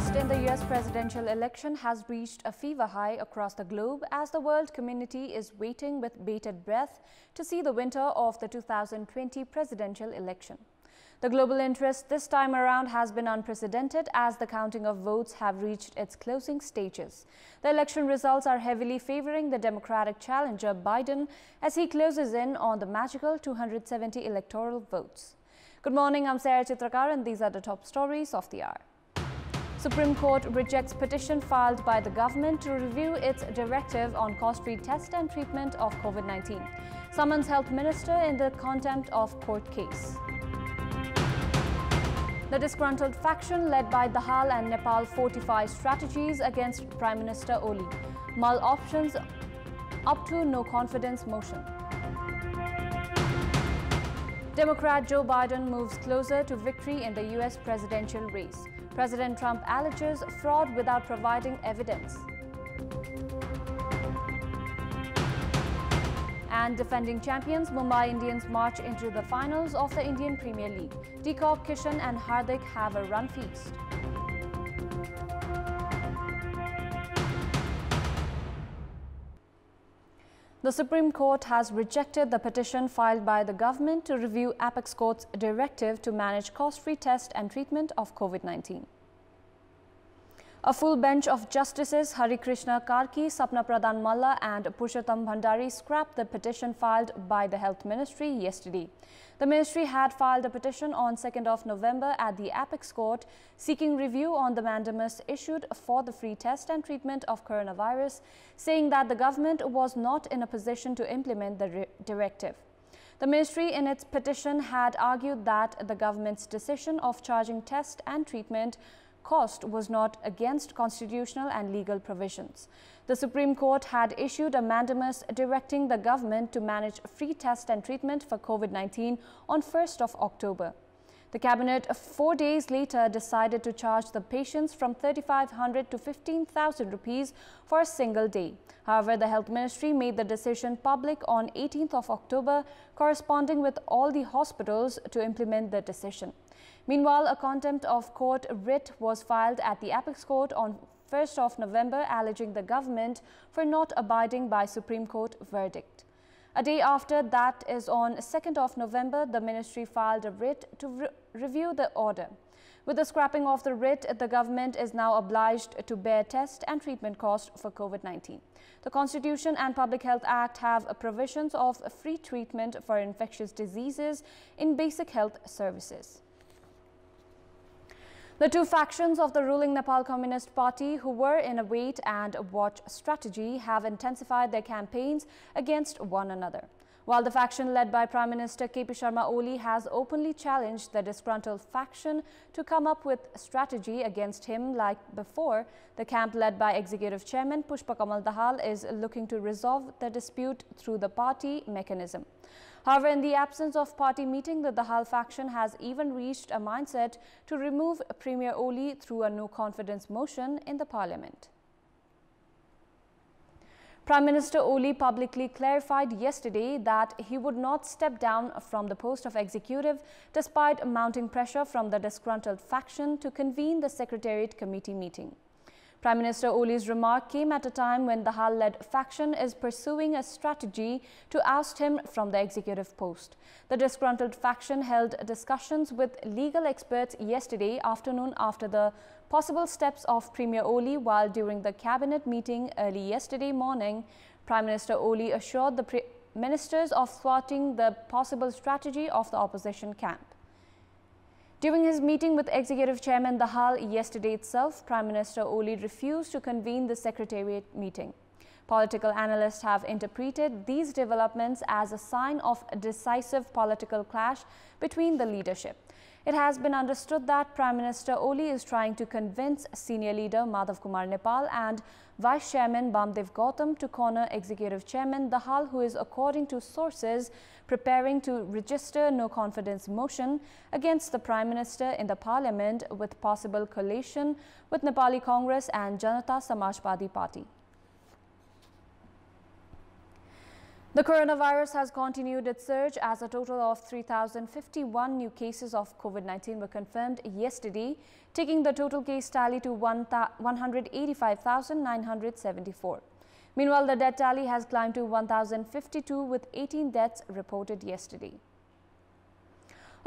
Interest in the US presidential election has reached a fever high across the globe as the world community is waiting with bated breath to see the winner of the 2020 presidential election. The global interest this time around has been unprecedented as the counting of votes have reached its closing stages. The election results are heavily favoring the Democratic challenger Biden as he closes in on the magical 270 electoral votes. Good morning, I'm Sarah Chitrakar and these are the top stories of the hour. Supreme Court rejects petition filed by the government to review its directive on cost-free test and treatment of COVID-19. Summons Health Minister in the contempt of court case. The disgruntled faction led by Dahal and Nepal fortify strategies against Prime Minister Oli. Mull options up to no confidence motion. Democrat Joe Biden moves closer to victory in the US presidential race. President Trump alleges fraud without providing evidence. And defending champions Mumbai Indians march into the finals of the Indian Premier League. De Kock, Kishan and Hardik have a run feast. The Supreme Court has rejected the petition filed by the government to review Apex Court's directive to manage cost-free test and treatment of COVID-19. A full bench of Justices Hari Krishna Karki, Sapna Pradhan Malla and Purushottam Bhandari scrapped the petition filed by the Health Ministry yesterday. The ministry had filed a petition on 2nd of November at the Apex Court seeking review on the mandamus issued for the free test and treatment of coronavirus, saying that the government was not in a position to implement the directive. The ministry in its petition had argued that the government's decision of charging test and treatment cost was not against constitutional and legal provisions. The Supreme Court had issued a mandamus directing the government to manage free test and treatment for COVID-19 on 1st of October. The cabinet 4 days later decided to charge the patients from 3,500 to 15,000 rupees for a single day. However, the Health Ministry made the decision public on 18th of October, corresponding with all the hospitals to implement the decision. Meanwhile, a contempt of court writ was filed at the Apex Court on 1st of November, alleging the government for not abiding by Supreme Court verdict. A day after, that is on 2nd of November, the ministry filed a writ to review the order. With the scrapping of the writ, the government is now obliged to bear test and treatment costs for COVID-19. The Constitution and Public Health Act have provisions of free treatment for infectious diseases in basic health services. The two factions of the ruling Nepal Communist Party, who were in a wait-and-watch strategy, have intensified their campaigns against one another. While the faction led by Prime Minister KP Sharma Oli has openly challenged the disgruntled faction to come up with strategy against him like before, the camp led by Executive Chairman Pushpa Kamal Dahal is looking to resolve the dispute through the party mechanism. However, in the absence of party meeting, the Dahal faction has even reached a mindset to remove Premier Oli through a no-confidence motion in the parliament. Prime Minister Oli publicly clarified yesterday that he would not step down from the post of executive despite mounting pressure from the disgruntled faction to convene the Secretariat Committee meeting. Prime Minister Oli's remark came at a time when the Dahal-led faction is pursuing a strategy to oust him from the executive post. The disgruntled faction held discussions with legal experts yesterday afternoon after the possible steps of Premier Oli, while during the cabinet meeting early yesterday morning, Prime Minister Oli assured the ministers of thwarting the possible strategy of the opposition camp. During his meeting with Executive Chairman Dahal yesterday itself, Prime Minister Oli refused to convene the Secretariat meeting. Political analysts have interpreted these developments as a sign of a decisive political clash between the leadership. It has been understood that Prime Minister Oli is trying to convince senior leader Madhav Kumar Nepal and Vice Chairman Bamdev Gautam to corner Executive Chairman Dahal, who is, according to sources, preparing to register no-confidence motion against the Prime Minister in the Parliament with possible coalition with Nepali Congress and Janata Samajwadi Party. The coronavirus has continued its surge as a total of 3,051 new cases of COVID-19 were confirmed yesterday, taking the total case tally to 185,974. Meanwhile, the death tally has climbed to 1,052 with 18 deaths reported yesterday.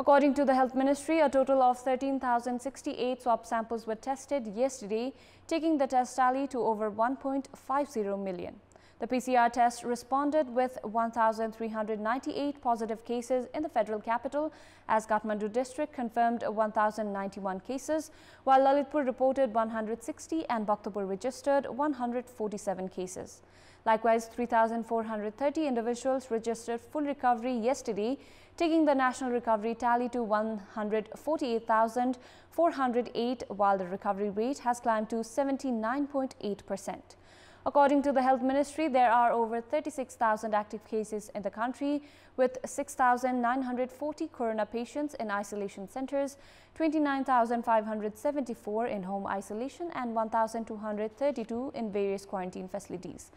According to the Health Ministry, a total of 13,068 swab samples were tested yesterday, taking the test tally to over 1.50 million. The PCR test responded with 1,398 positive cases in the federal capital, as Kathmandu district confirmed 1,091 cases, while Lalitpur reported 160 and Bhaktapur registered 147 cases. Likewise, 3,430 individuals registered full recovery yesterday, taking the national recovery tally to 148,408, while the recovery rate has climbed to 79.8%. According to the Health Ministry, there are over 36,000 active cases in the country, with 6,940 corona patients in isolation centers, 29,574 in home isolation and 1,232 in various quarantine facilities.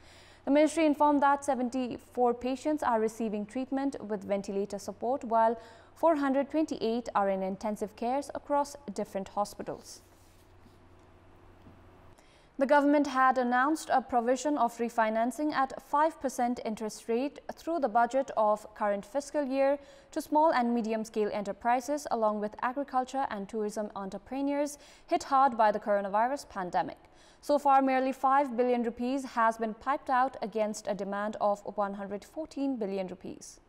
The ministry informed that 74 patients are receiving treatment with ventilator support, while 428 are in intensive cares across different hospitals. The government had announced a provision of refinancing at 5% interest rate through the budget of current fiscal year to small and medium-scale enterprises along with agriculture and tourism entrepreneurs hit hard by the coronavirus pandemic. So far, merely 5 billion rupees has been piped out against a demand of 114 billion rupees.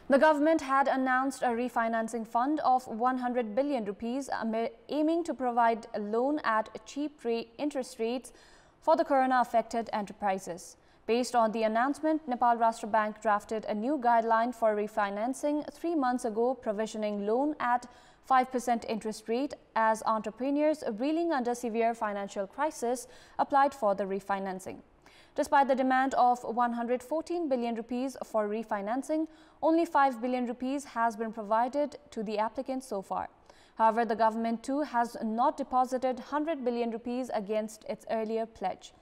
The government had announced a refinancing fund of 100 billion rupees aiming to provide a loan at cheap interest rates for the corona-affected enterprises. Based on the announcement, Nepal Rashtra Bank drafted a new guideline for refinancing 3 months ago, provisioning loan at 5% interest rate as entrepreneurs reeling under severe financial crisis applied for the refinancing. Despite the demand of 114 billion rupees for refinancing, only 5 billion rupees has been provided to the applicants so far. However, the government too has not deposited 100 billion rupees against its earlier pledge.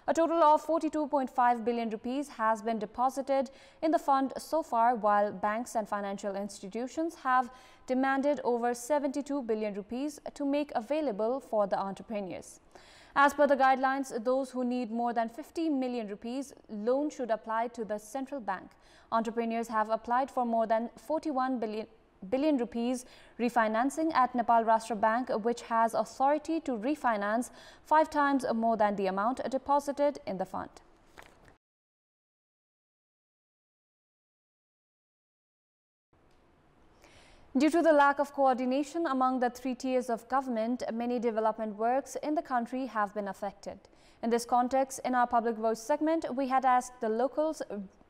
A total of 42.5 billion rupees has been deposited in the fund so far, while banks and financial institutions have demanded over 72 billion rupees to make available for the entrepreneurs. As per the guidelines, those who need more than 50 million rupees loan should apply to the central bank. Entrepreneurs have applied for more than 41 billion rupees refinancing at Nepal Rashtra Bank, which has authority to refinance 5 times more than the amount deposited in the fund. Due to the lack of coordination among the 3 tiers of government, many development works in the country have been affected. In this context, in our Public Voice segment, we had asked the locals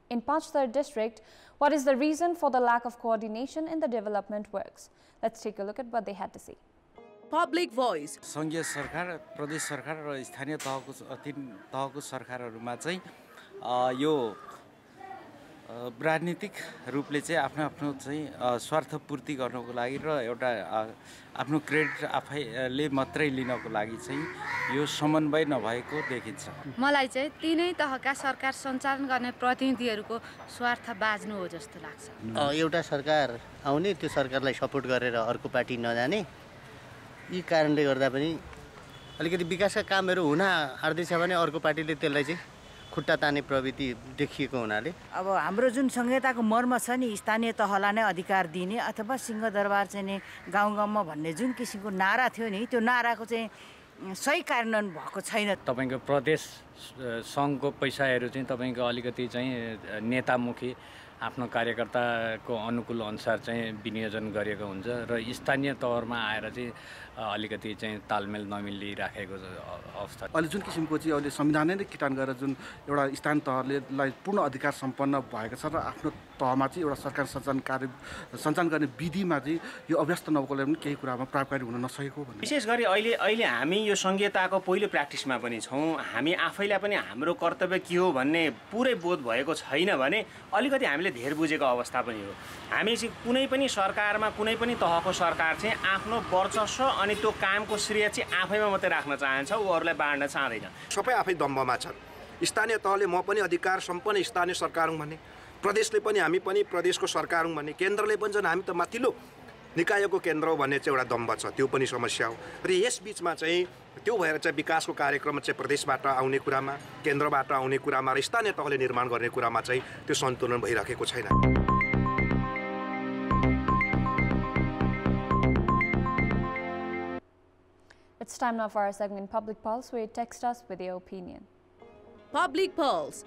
in Panchthar district what is the reason for the lack of coordination in the development works. Let's take a look at what they had to say. Public Voice. संघीय सरकार, प्रदेश सरकार र स्थानीय तहको सरकारहरुमा चाहिँ यो राजनीतिक रूपले चाहिँ आफ्नो चाहिँ स्वार्थ पूर्ति गर्नको लागि र एउटा आफ्नो क्रेडिट आफैले मात्रै लिनको लागि चाहिँ यो समन्वय नभएको देखिन्छ। मलाई चाहिँ तीनै तहका सरकार सञ्चालन गर्ने प्रतिनिधिहरुको स्वार्थ बाज्नु हो जस्तो लाग्छ। एउटा सरकार आउने, त्यो सरकारलाई सपोर्ट गरेर अर्को पार्टी नजाने, यी कारणले गर्दा पनि अलिकति विकासका कामहरु हुन आर्दैछ भने अर्को पार्टीले त्यसलाई चाहिँ खुट्टा ताने प्रवृत्ति देखिएको हुनाले अब हाम्रो जुन संहिताको मर्म छ नि, स्थानीय तहलाई नै अधिकार दिने अथवा सिंहदरबार चाहिँ नि गाउँ-गाउँमा भन्ने जुन किसिमको नारा थियो नि, त्यो नाराको चाहिँ सही कार्यान्वयन भएको छैन। तपाईको प्रदेश संघको पैसाहरु चाहिँ तपाईको अलिकति चाहिँ नेतामुखी आफ्नो कार्यकर्ताको अनुकूल अनुसार चाहिँ विनियोजन गरिएको हुन्छ र स्थानीय तहमा आएर चाहिँ अलिकति चाहिँ तालमेल नमिली राखेको अवस्था। अहिले जुन किसिमको चाहिँ अहिले संविधानले नै किटान गरेर जुन एउटा स्थानीय तहलाई पूर्ण अधिकार सम्पन्न भएको छ र आफ्नो तहमा चाहिँ एउटा सरकार सञ्चालन गर्ने विधिमा चाहिँ यो अभ्यस्त नभएकोले पनि केही कुरामा प्रभावकारी हुन नसकेको भन्ने। विशेष गरी अहिले हामी यो संघीयताको पहिलो प्र्याक्टिसमा पनि छौं। हामी आफैलाई पनि हाम्रो कर्तव्य के हो भन्ने पुरै बोध भएको छैन भने अलिकति हामीले धेर बुझेको अवस्था पनि हो। हामी चाहिँ कुनै पनि सरकारमा कुनै पनि तहको सरकार चाहिँ आफ्नो वर्चस्व अनि त्यो कामको श्रेय चाहिँ आफैमा मात्रै राख्न चाहन्छ, उ अरूलाई बाँड्न चाहदैन। सबै आफै दम्बमा छन्। स्थानीय तहले म पनि अधिकार सम्पन्न स्थानीय सरकार हुँ भने, प्रदेशले पनि हामी पनि प्रदेशको सरकार हुँ भने, केन्द्रले पनि झन् हामी त माथिल्लो निकायको केन्द्र हो भन्ने चाहिँ एउटा दम्ब छ, त्यो पनि समस्या हो। र यस बिचमा चाहिँ त्यो भएर चाहिँ विकासको कार्यक्रम चाहिँ प्रदेशबाट आउने कुरामा, केन्द्रबाट आउने कुरामा र स्थानीय तहले निर्माण गर्ने कुरामा चाहिँ त्यो सन्तुलन भइराखेको छैन। It's time now for our segment Public Pulse, where you text us with your opinion. Public Pulse.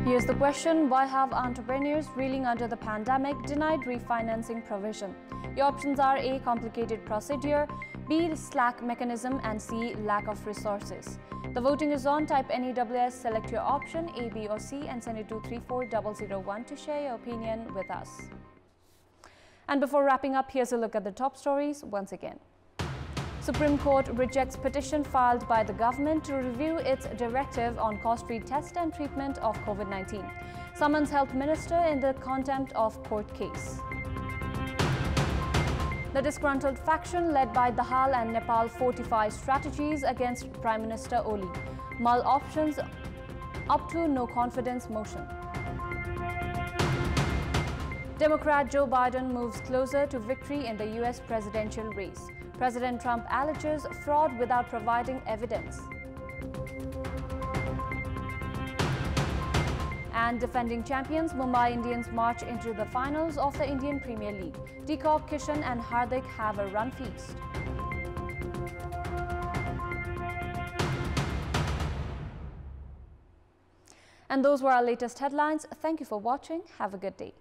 Here's the question: why have entrepreneurs reeling under the pandemic denied refinancing provision? Your options are A. Complicated procedure, B. Slack mechanism, and C. Lack of resources. The voting is on. Type NEWS, select your option A, B or C and send it to 34001 to share your opinion with us. And before wrapping up, here's a look at the top stories once again. Supreme Court rejects petition filed by the government to review its directive on cost-free test and treatment of COVID-19. Summons Health Minister in the contempt of court case. The disgruntled faction led by Dahal and Nepal fortify strategies against Prime Minister Oli. Mull options up to no confidence motion. Democrat Joe Biden moves closer to victory in the US presidential race. President Trump alleges fraud without providing evidence. And defending champions Mumbai Indians march into the finals of the Indian Premier League. Deepak, Kishan and Hardik have a run feast. And those were our latest headlines. Thank you for watching. Have a good day.